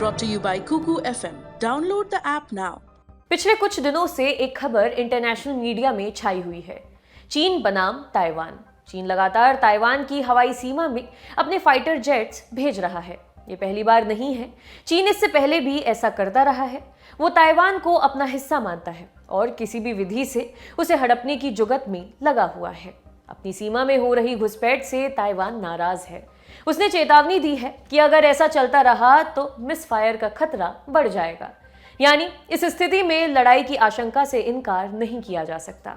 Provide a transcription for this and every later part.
brought to you by Kuku FM. Download the app now. पिछले कुछ दिनों से एक खबर इंटरनेशनल मीडिया में छाई हुई है। चीन बनाम ताइवान। चीन लगातार ताइवान की हवाई सीमा में अपने फाइटर जेट्स भेज रहा है। ये पहली बार नहीं है। चीन इससे पहले भी ऐसा करता रहा है। वो ताइवान को अपना हिस्सा मानता है और किसी भी विधि से उसे हड़पने की जुगत में लगा हुआ है। अपनी सीमा में हो रही घुसपैठ से ताइवान नाराज है। उसने चेतावनी दी है कि अगर ऐसा चलता रहा तो मिसफायर का खतरा बढ़ जाएगा। यानी इस स्थिति में लड़ाई की आशंका से इनकार नहीं किया जा सकता।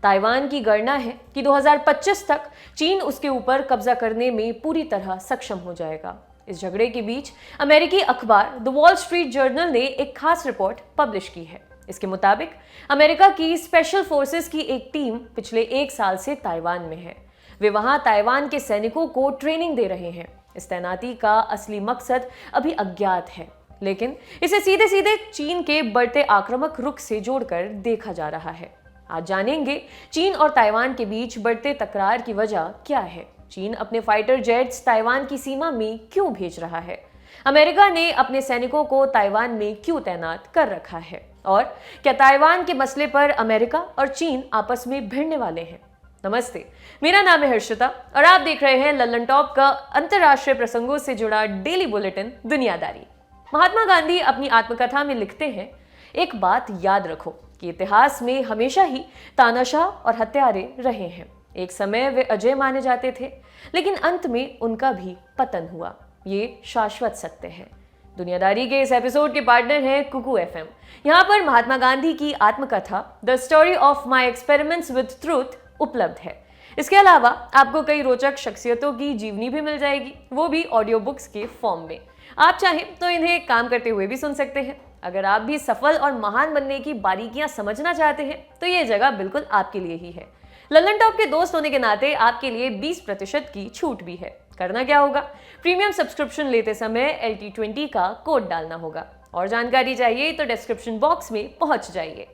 ताइवान की गणना है कि 2025 तक चीन उसके ऊपर कब्जा करने में पूरी तरह सक्षम हो जाएगा। इस झगड़े के बीच अमेरिकी अखबार द वॉल स्ट्रीट जर्नल ने एक खास रिपोर्ट पब्लिश की है। इसके मुताबिक अमेरिका की स्पेशल फोर्सेस की एक टीम पिछले 1 साल से ताइवान में है। वे वहां ताइवान के सैनिकों को ट्रेनिंग दे रहे हैं। इस तैनाती का असली मकसद अभी अज्ञात है, लेकिन इसे सीधे सीधे चीन के बढ़ते आक्रामक रुख से जोड़कर देखा जा रहा है। आज जानेंगे चीन और ताइवान के बीच बढ़ते तकरार की वजह क्या है। चीन अपने फाइटर जेट्स ताइवान की सीमा में क्यों भेज रहा है? अमेरिका ने अपने सैनिकों को ताइवान में क्यों तैनात कर रखा है? और क्या ताइवान के मसले पर अमेरिका और चीन आपस में भिड़ने वाले हैं? नमस्ते, मेरा नाम है हर्षिता और आप देख रहे हैं लल्लन टॉप का अंतर्राष्ट्रीय प्रसंगों से जुड़ा डेली बुलेटिन दुनियादारी। महात्मा गांधी अपनी आत्मकथा में लिखते हैं, एक बात याद रखो कि इतिहास में हमेशा ही तानाशाह और हत्यारे रहे हैं। एक समय वे अजय माने जाते थे, लेकिन अंत में उनका भी पतन हुआ। ये शाश्वत सत्य है। दुनियादारी के इस एपिसोड के पार्टनर हैं कुकू एफएम। यहाँ पर महात्मा गांधी की आत्मकथा the story of my experiments with truth उपलब्ध है। इसके अलावा आपको कई रोचक शख्सियतों की जीवनी भी मिल जाएगी, वो भी ऑडियो बुक्स के फॉर्म में। आप चाहें तो इन्हें काम करते हुए भी सुन सकते हैं। अगर आप भी सफल और महान बनने की बारीकियां समझना चाहते हैं तो ये जगह बिल्कुल आपके लिए ही है। लल्लन टॉप के दोस्त होने के नाते आपके लिए 20% की छूट भी है। करना क्या होगा? प्रीमियम सब्सक्रिप्शन लेते समय LT20 का कोड डालना होगा। और जानकारी चाहिए तो डिस्क्रिप्शन बॉक्स में पहुंच जाइए।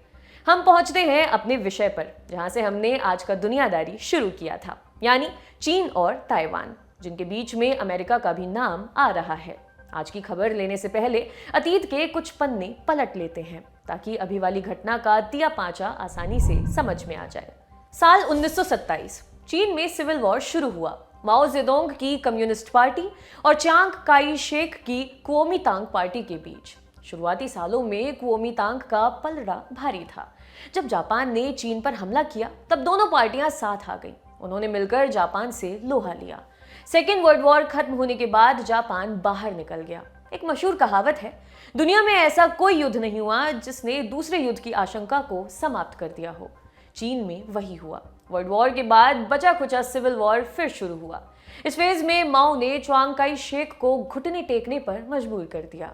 हम पहुंचते हैं अपने विषय पर, जहां से हमने आज का दुनियादारी शुरू किया था, यानी चीन और ताइवान, जिनके बीच में अमेरिका का भी नाम आ रहा है। आज की खबर लेने से पहले अतीत के कुछ पन्ने पलट लेते हैं, ताकि अभी वाली घटना का तिया पांचा आसानी से समझ में आ जाए। साल 1927 चीन में सिविल वॉर शुरू हुआ। माओ जेडोंग की कम्युनिस्ट पार्टी और चांग काई शेक की कुओमितांग पार्टी के बीच। शुरुआती सालों में कुओमितांग का पलड़ा भारी था। जब जापान ने चीन पर हमला किया तब दोनों पार्टियां साथ आ गईं। उन्होंने मिलकर जापान से लोहा लिया। सेकेंड वर्ल्ड वॉर खत्म होने के बाद जापान बाहर निकल गया। एक मशहूर कहावत है, दुनिया में ऐसा कोई युद्ध नहीं हुआ जिसने दूसरे युद्ध की आशंका को समाप्त कर दिया हो। चीन में वही हुआ। वर्ल्ड वॉर के बाद बचा खुचा सिविल वॉर फिर शुरू हुआ। इस फेज में माओ ने च्वांग काई शेक को घुटने टेकने पर मजबूर कर दिया।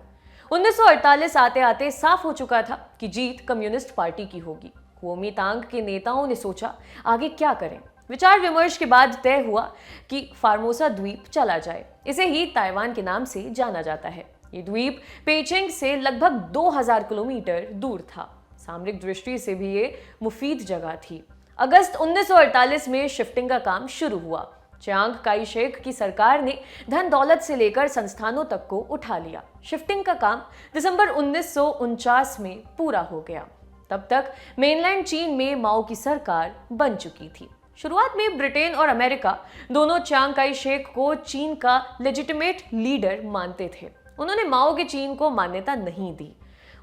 1948 आते आते साफ हो चुका था कि जीत कम्युनिस्ट पार्टी की होगी। कुओमितांग के नेताओं ने सोचा आगे क्या करें। विचार विमर्श के बाद तय हुआ कि फार्मोसा द्वीप चला जाए। इसे ही ताइवान के नाम से जाना जाता है। ये द्वीप पेचिंग से लगभग 2000 किलोमीटर दूर था। सामरिक दृष्टि से भी ये मुफीद जगह थी। अगस्त 1948 में शिफ्टिंग का काम शुरू हुआ। चांग काई शेक की सरकार ने धन दौलत से लेकर संस्थानों तक को उठा लिया। शिफ्टिंग का काम दिसंबर 1949 में पूरा हो गया। तब तक मेनलैंड चीन में माओ की सरकार बन चुकी थी। शुरुआत में ब्रिटेन और अमेरिका दोनों चांग काई शेक को चीन का लेजिटिमेट लीडर मानते थे। उन्होंने माओ के चीन को मान्यता नहीं दी।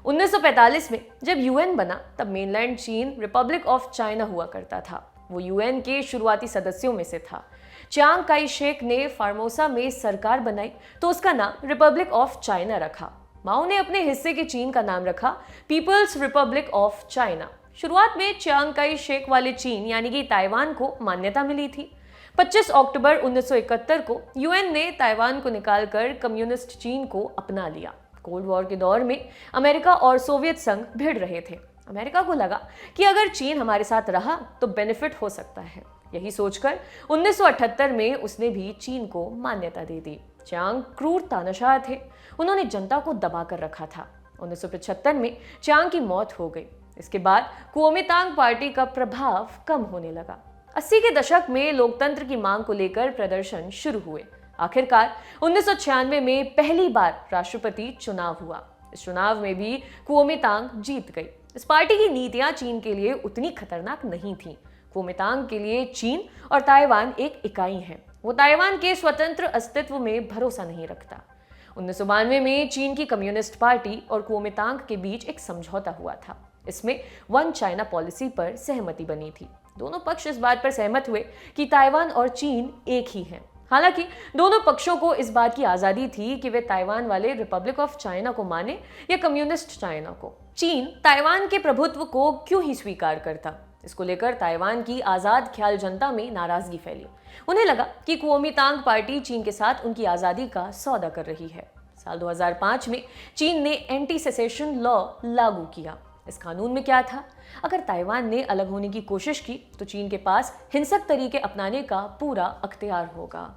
1945 में जब यूएन बना तब मेनलैंड चीन रिपब्लिक ऑफ चाइना हुआ करता था। वो यूएन के शुरुआती सदस्यों में से था। चांग काई शेक ने फार्मोसा में सरकार बनाई तो उसका नाम रिपब्लिक ऑफ चाइना रखा। माओ ने अपने हिस्से के चीन का नाम रखा पीपल्स रिपब्लिक ऑफ चाइना। शुरुआत में चांग काई शेक वाले चीन यानी कि ताइवान को मान्यता मिली थी। 25 अक्टूबर 1971 को यूएन ने ताइवान को निकालकर कम्युनिस्ट चीन को अपना लिया। कोल्ड वॉर के दौर में अमेरिका और सोवियत संघ भिड़ रहे थे। अमेरिका को लगा कि अगर चीन हमारे साथ रहा तो बेनिफिट हो सकता है। यही सोचकर 1978 में उसने भी चीन को मान्यता दे दी। चांग क्रूर तानाशाह थे। उन्होंने जनता को दबा कर रखा था। 1975 में चांग की मौत हो गई। इसके बाद कुओमितांग पार्टी का प्रभाव कम होने लगा। 80 के दशक में लोकतंत्र की मांग को लेकर प्रदर्शन शुरू हुए। आखिरकार 1996 में पहली बार राष्ट्रपति चुनाव हुआ। इस चुनाव में भी कुओमितांग जीत गई। इस पार्टी की नीतियां चीन के लिए उतनी खतरनाक नहीं थीं। कुओमितांग के लिए चीन और ताइवान एक इकाई है। वो ताइवान के स्वतंत्र अस्तित्व में भरोसा नहीं रखता। 1992 में चीन की कम्युनिस्ट पार्टी और कुओमितांग के बीच एक समझौता हुआ था। इसमें वन चाइना पॉलिसी पर सहमति बनी थी। दोनों पक्ष इस बात पर सहमत हुए कि ताइवान और चीन एक ही हैं। हालांकि दोनों पक्षों को इस बात की आजादी थी कि वे ताइवान वाले रिपब्लिक ऑफ चाइना को माने या कम्युनिस्ट चाइना को। चीन ताइवान के प्रभुत्व को क्यों ही स्वीकार करता? इसको लेकर ताइवान की आजाद ख्याल जनता में नाराजगी फैली। उन्हें लगा कि कुओमितांग पार्टी चीन के साथ उनकी आजादी का सौदा कर रही है। साल 2005 में चीन ने एंटी सेसेशन लॉ लागू किया। इस कानून में क्या था? अगर ताइवान ने अलग होने की कोशिश की तो चीन के पास हिंसक तरीके अपनाने का पूरा अख्तियार होगा।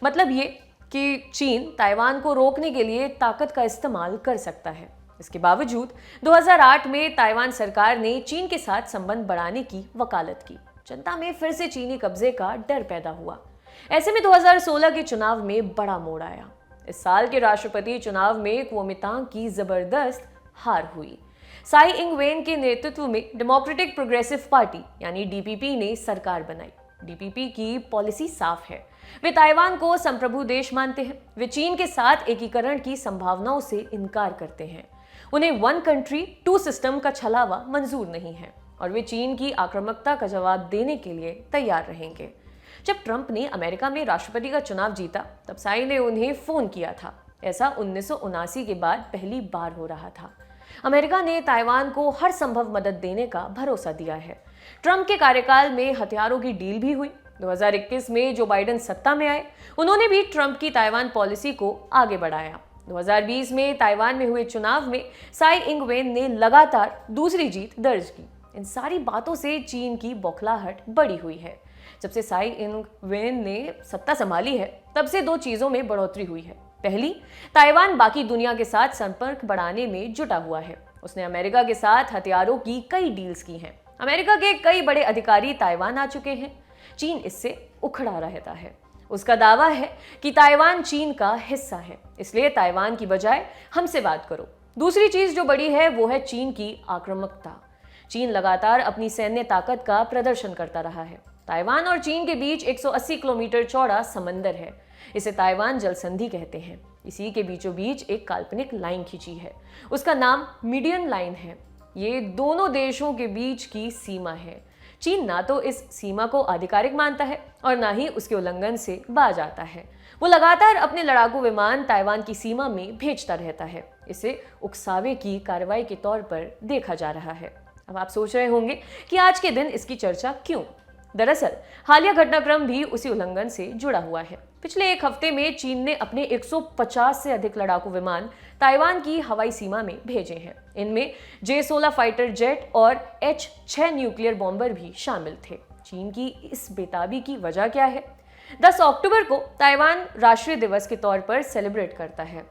मतलब ये कि चीन ताइवान को रोकने के लिए ताकत का इस्तेमाल कर सकता है। इसके बावजूद 2008 में ताइवान सरकार ने चीन के साथ संबंध बढ़ाने की वकालत की। जनता में फिर से चीनी कब्जे का डर पैदा हुआ। ऐसे में 2016 के चुनाव में बड़ा मोड़ आया। इस साल के राष्ट्रपति चुनाव में कुओमितांग की जबरदस्त हार हुई। साई इंग वेन के नेतृत्व में डेमोक्रेटिक प्रोग्रेसिव पार्टी यानी डीपीपी ने सरकार बनाई। डीपीपी की पॉलिसी साफ है। वे ताइवान को संप्रभु देश मानते हैं। वे चीन के साथ एकीकरण की संभावनाओं से इनकार करते हैं। उन्हें वन कंट्री टू सिस्टम का छलावा मंजूर नहीं है और वे चीन की आक्रामकता का जवाब देने के लिए तैयार रहेंगे। जब ट्रंप ने अमेरिका में राष्ट्रपति का चुनाव जीता तब साई ने उन्हें फोन किया था। ऐसा 1979 के बाद पहली बार हो रहा था। अमेरिका ने ताइवान को हर संभव मदद देने का भरोसा दिया है। ट्रंप के कार्यकाल में हथियारों की डील भी हुई। 2021 में जो बाइडेन सत्ता में आए, उन्होंने भी ट्रंप की ताइवान पॉलिसी को आगे बढ़ाया। 2020 में ताइवान में हुए चुनाव में साई इंग वेन ने लगातार दूसरी जीत दर्ज की। इन सारी बातों से चीन की बौखलाहट बढ़ी हुई है। जब से साई इंग वेन ने सत्ता संभाली है, तब से दो चीजों में बढ़ोतरी हुई है। पहली, ताइवान बाकी दुनिया के साथ संपर्क बढ़ाने में जुटा हुआ है। उसने अमेरिका के साथ हथियारों की कई डील्स की हैं। अमेरिका के कई बड़े अधिकारी ताइवान आ चुके हैं। चीन इससे उखड़ा रहता है। उसका दावा है कि ताइवान चीन का हिस्सा है, इसलिए ताइवान की बजाय हमसे बात करो। दूसरी चीज जो बड़ी है वो है चीन की आक्रामकता। चीन लगातार अपनी सैन्य ताकत का प्रदर्शन करता रहा है। ताइवान और चीन के बीच 180 किलोमीटर चौड़ा समंदर है। इसे ताइवान जल संधि कहते हैं। इसी के बीचों बीच एक काल्पनिक लाइन खींची है। उसका नाम मीडियन लाइन है। ये दोनों देशों के बीच की सीमा है। चीन ना तो इस सीमा को आधिकारिक मानता है और ना ही उसके उल्लंघन से बाज आता है। वो लगातार अपने लड़ाकू विमान ताइवान की सीमा में भेजता रहता है। इसे उकसावे की कार्रवाई के तौर पर देखा जा रहा है। अब आप सोच रहे होंगे कि आज के दिन इसकी चर्चा क्यों? दरअसल हालिया घटनाक्रम भी उसी उल्लंघन से जुड़ा हुआ है। पिछले एक हफ्ते में चीन ने अपने 150 से अधिक लड़ाकू विमान ताइवान की हवाई सीमा में भेजे हैं। इनमें J-16 फाइटर जेट और H-6 न्यूक्लियर बॉम्बर भी शामिल थे। चीन की इस बेताबी की वजह क्या है? 10 अक्टूबर को ताइवान राष्ट्रीय दिवस के तौर पर सेलिब्रेट करता है।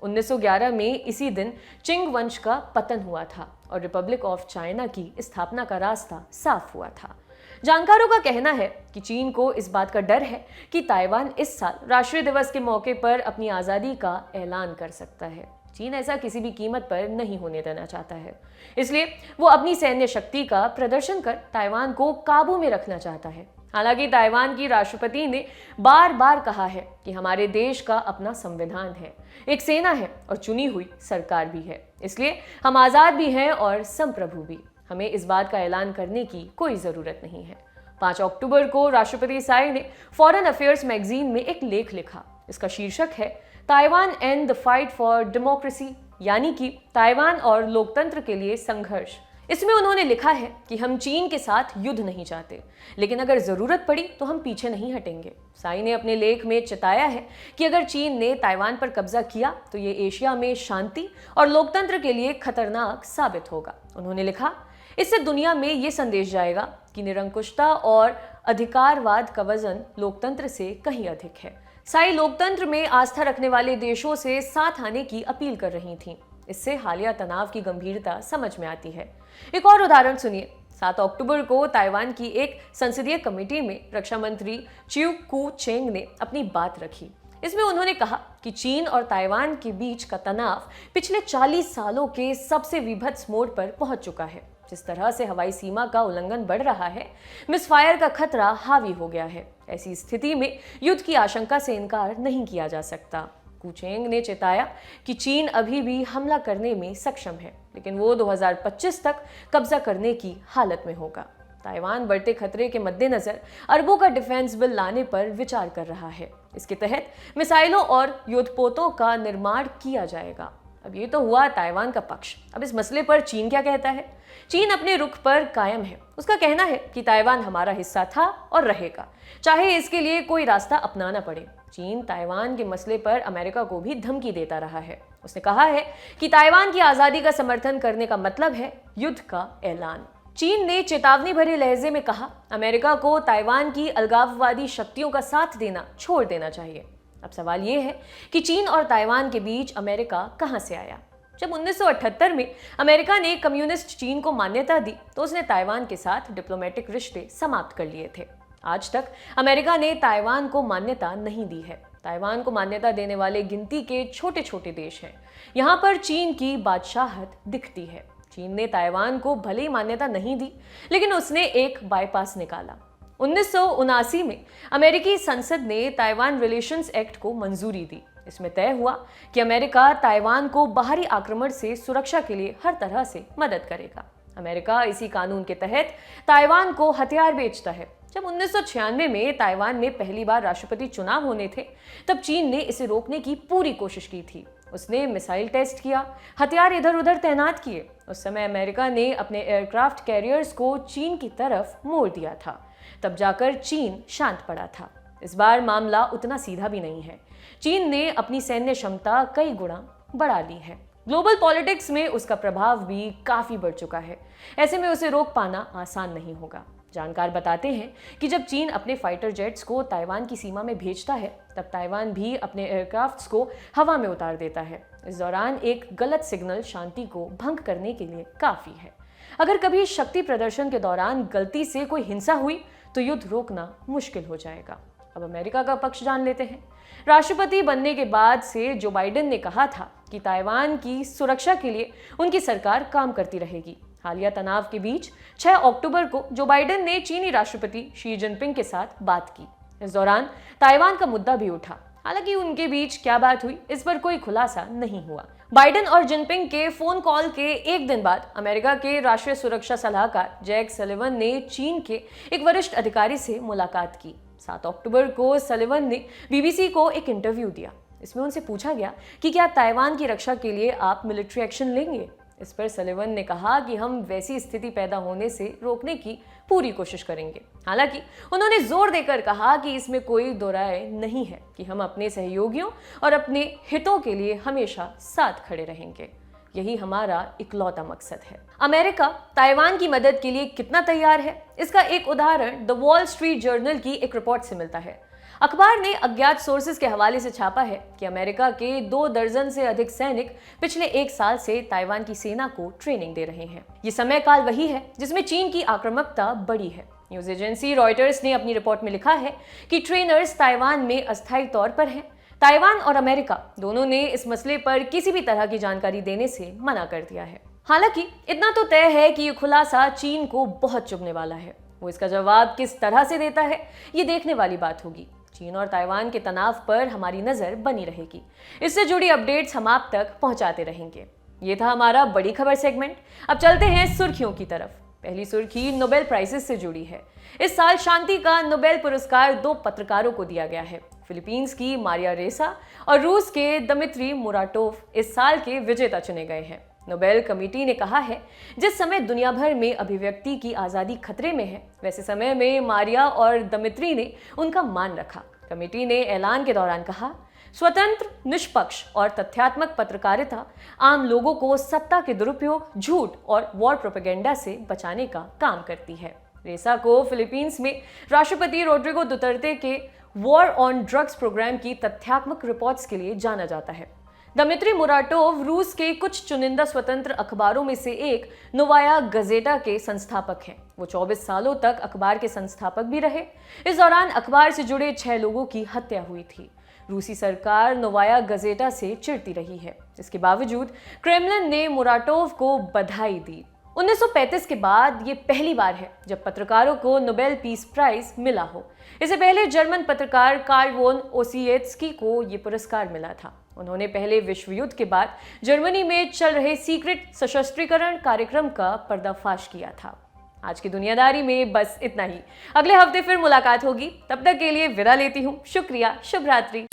1911 में इसी दिन चिंग वंश का पतन हुआ था और रिपब्लिक ऑफ चाइना की स्थापना का रास्ता साफ हुआ था। जानकारों का कहना है कि चीन को इस बात का डर है कि ताइवान इस साल राष्ट्रीय दिवस के मौके पर अपनी आज़ादी का ऐलान कर सकता है। चीन ऐसा किसी भी कीमत पर नहीं होने देना चाहता है, इसलिए वो अपनी सैन्य शक्ति का प्रदर्शन कर ताइवान को काबू में रखना चाहता है। हालांकि ताइवान की राष्ट्रपति ने बार बार कहा है कि हमारे देश का अपना संविधान है, एक सेना है और चुनी हुई सरकार भी है, इसलिए हम आज़ाद भी हैं और संप्रभु भी। हमें इस बात का ऐलान करने की कोई ज़रूरत नहीं है। 5 अक्टूबर को राष्ट्रपति साई ने फॉरेन अफेयर्स मैगजीन में एक लेख लिखा। इसका शीर्षक है Taiwan and the fight for democracy, यानी कि ताइवान और लोकतंत्र के लिए संघर्ष। इसमें उन्होंने लिखा है कि हम चीन के साथ युद्ध नहीं चाहते, लेकिन अगर जरूरत पड़ी तो हम पीछे नहीं हटेंगे। साई ने अपने लेख में चेताया है कि अगर चीन ने ताइवान पर कब्जा किया तो ये एशिया में शांति और लोकतंत्र के लिए खतरनाक साबित होगा। उन्होंने लिखा, इससे दुनिया में ये संदेश जाएगा कि निरंकुशता और अधिकारवाद का वजन लोकतंत्र से कहीं अधिक है। साई लोकतंत्र में आस्था रखने वाले देशों से साथ आने की अपील कर रही थीं। इससे हालिया तनाव की गंभीरता समझ में आती है। एक और उदाहरण सुनिए। 7 अक्टूबर को ताइवान की एक संसदीय कमेटी में रक्षा मंत्री चिऊ कू चेंग ने अपनी बात रखी। इसमें उन्होंने कहा कि चीन और ताइवान के बीच का तनाव पिछले 40 सालों के सबसे विभत्स मोड़ पर पहुंच चुका है। जिस तरह से हवाई सीमा का उल्लंघन बढ़ रहा है, मिसफायर का खतरा हावी हो गया है। ऐसी स्थिति में युद्ध की आशंका से इनकार नहीं किया जा सकता। कू चेंग ने चेताया कि चीन अभी भी हमला करने में सक्षम है, लेकिन वो 2025 तक कब्जा करने की हालत में होगा। ताइवान बढ़ते खतरे के मद्देनजर अरबों का डिफेंस बिल लाने पर विचार कर रहा है। इसके तहत मिसाइलों और युद्धपोतों का निर्माण किया जाएगा। अब ये तो हुआ ताइवान का पक्ष। अब इस मसले पर चीन क्या कहता है? चीन अपने रुख पर कायम है। उसका कहना है कि ताइवान हमारा हिस्सा था और रहेगा, चाहे इसके लिए कोई रास्ता अपनाना पड़े। चीन ताइवान के मसले पर अमेरिका को भी धमकी देता रहा है। उसने कहा है कि ताइवान की आजादी का समर्थन करने का मतलब है युद्ध का ऐलान। चीन ने चेतावनी भरे लहजे में कहा, अमेरिका को ताइवान की अलगाववादी शक्तियों का साथ देना छोड़ देना चाहिए। अब सवाल यह है कि चीन और ताइवान के बीच अमेरिका कहां से आया? जब 1978 में अमेरिका ने कम्युनिस्ट चीन को मान्यता दी तो उसने ताइवान के साथ डिप्लोमेटिक रिश्ते समाप्त कर लिए थे। आज तक अमेरिका ने ताइवान को मान्यता नहीं दी है। ताइवान को मान्यता देने वाले गिनती के छोटे छोटे देश हैं। यहाँ पर चीन की बादशाहत दिखती है। चीन ने ताइवान को भले ही मान्यता नहीं दी, लेकिन उसने एक बाईपास निकाला। 1979 में अमेरिकी संसद ने ताइवान रिलेशंस एक्ट को मंजूरी दी। इसमें तय हुआ कि अमेरिका ताइवान को बाहरी आक्रमण से सुरक्षा के लिए हर तरह से मदद करेगा। अमेरिका इसी कानून के तहत ताइवान को हथियार बेचता है। जब 1996 में ताइवान में पहली बार राष्ट्रपति चुनाव होने थे, तब चीन ने इसे रोकने की पूरी कोशिश की थी। उसने मिसाइल टेस्ट किया, हथियार इधर उधर तैनात किए। उस समय अमेरिका ने अपने एयरक्राफ्ट कैरियर्स को चीन की तरफ मोड़ दिया था। तब जाकर चीन शांत पड़ा था। इस बार मामला उतना सीधा भी नहीं है। चीन ने अपनी सैन्य क्षमता कई गुना बढ़ा ली है। ग्लोबल पॉलिटिक्स में उसका प्रभाव भी काफी बढ़ चुका है। ऐसे में उसे रोक पाना आसान नहीं होगा। जानकार बताते हैं कि जब चीन अपने फाइटर जेट्स को ताइवान की सीमा में भेजता है, तब ताइवान भी अपने एयरक्राफ्ट्स को हवा में उतार देता है। इस दौरान एक गलत सिग्नल शांति को भंग करने के लिए काफी है। अगर कभी शक्ति प्रदर्शन के दौरान गलती से कोई हिंसा हुई तो युद्ध रोकना मुश्किल हो जाएगा। अब अमेरिका का पक्ष जान लेते हैं। राष्ट्रपति बनने के बाद से जो बाइडेन ने कहा था कि ताइवान की सुरक्षा के लिए उनकी सरकार काम करती रहेगी। हालिया तनाव के बीच 6 अक्टूबर को जो बाइडेन ने चीनी राष्ट्रपति शी जिनपिंग के साथ बात की। इस दौरान ताइवान का मुद्दा भी उठा। हालांकि उनके बीच क्या बात हुई, इस पर कोई खुलासा नहीं हुआ। बाइडेन और जिनपिंग के फोन कॉल के एक दिन बाद अमेरिका के राष्ट्रीय सुरक्षा सलाहकार जैक सलिवन ने चीन के एक वरिष्ठ अधिकारी से मुलाकात की। 7 अक्टूबर को सलिवन ने बीबीसी को एक इंटरव्यू दिया। इसमें उनसे पूछा गया कि क्या ताइवान की रक्षा के लिए आप मिलिट्री एक्शन लेंगे। इस पर सलिवन ने कहा कि हम वैसी स्थिति पैदा होने से रोकने की पूरी कोशिश करेंगे। हालांकि उन्होंने जोर देकर कहा कि इसमें कोई दो राय नहीं है कि हम अपने सहयोगियों और अपने हितों के लिए हमेशा साथ खड़े रहेंगे। यही हमारा इकलौता मकसद है। अमेरिका ताइवान की मदद के लिए कितना तैयार है, इसका एक उदाहरण द वॉल स्ट्रीट जर्नल की एक रिपोर्ट से मिलता है। अखबार ने अज्ञात सोर्सेज के हवाले से छापा है कि अमेरिका के 2 दर्जन से अधिक सैनिक पिछले 1 साल से ताइवान की सेना को ट्रेनिंग दे रहे हैं। ये समय काल वही है जिसमें चीन की आक्रामकता बढ़ी है। न्यूज एजेंसी रॉयटर्स ने अपनी रिपोर्ट में लिखा है कि ट्रेनर्स ताइवान में अस्थायी तौर पर हैं। ताइवान और अमेरिका दोनों ने इस मसले पर किसी भी तरह की जानकारी देने से मना कर दिया है। हालांकि इतना तो तय है कि ये खुलासा चीन को बहुत चुभने वाला है। वो इसका जवाब किस तरह से देता है, ये देखने वाली बात होगी। चीन और ताइवान के तनाव पर हमारी नजर बनी रहेगी। इससे जुड़ी अपडेट्स हम आप तक पहुंचाते रहेंगे। ये था हमारा बड़ी खबर सेगमेंट। अब चलते हैं सुर्खियों की तरफ। पहली सुर्खी नोबेल प्राइजेस से जुड़ी है। इस साल शांति का नोबेल पुरस्कार 2 पत्रकारों को दिया गया है। फिलीपींस की मारिया रेसा और रूस के दमित्री मुराटोव इस साल के विजेता चुने गए हैं। नोबेल कमेटी ने कहा है, जिस समय दुनिया भर में अभिव्यक्ति की आज़ादी खतरे में है, वैसे समय में मारिया और दमित्री ने उनका मान रखा। कमेटी ने ऐलान के दौरान कहा, स्वतंत्र, निष्पक्ष और तथ्यात्मक पत्रकारिता आम लोगों को सत्ता के दुरुपयोग, झूठ और वॉर प्रोपेगेंडा से बचाने का काम करती है। रेसा को फिलीपींस में राष्ट्रपति रोड्रिगो दुतर्ते के वॉर ऑन ड्रग्स प्रोग्राम की तथ्यात्मक रिपोर्ट्स के लिए जाना जाता है। दमित्री मुराटोव रूस के कुछ चुनिंदा स्वतंत्र अखबारों में से एक नोवाया गजेटा के संस्थापक हैं। वो 24 सालों तक अखबार के संस्थापक भी रहे। इस दौरान अखबार से जुड़े 6 लोगों की हत्या हुई थी। रूसी सरकार नोवाया गजेटा से चिढ़ती रही है। इसके बावजूद क्रेमलिन ने मुराटोव को बधाई दी। 1935 के बाद ये पहली बार है जब पत्रकारों को नोबेल पीस प्राइज मिला हो। इससे पहले जर्मन पत्रकार कार्ल वोन ओसिएत्स्की को ये पुरस्कार मिला था। उन्होंने पहले विश्व युद्ध के बाद जर्मनी में चल रहे सीक्रेट सशस्त्रीकरण कार्यक्रम का पर्दाफाश किया था। आज की दुनियादारी में बस इतना ही। अगले हफ्ते फिर मुलाकात होगी, तब तक के लिए विदा लेती हूँ। शुक्रिया, शुभ रात्रि।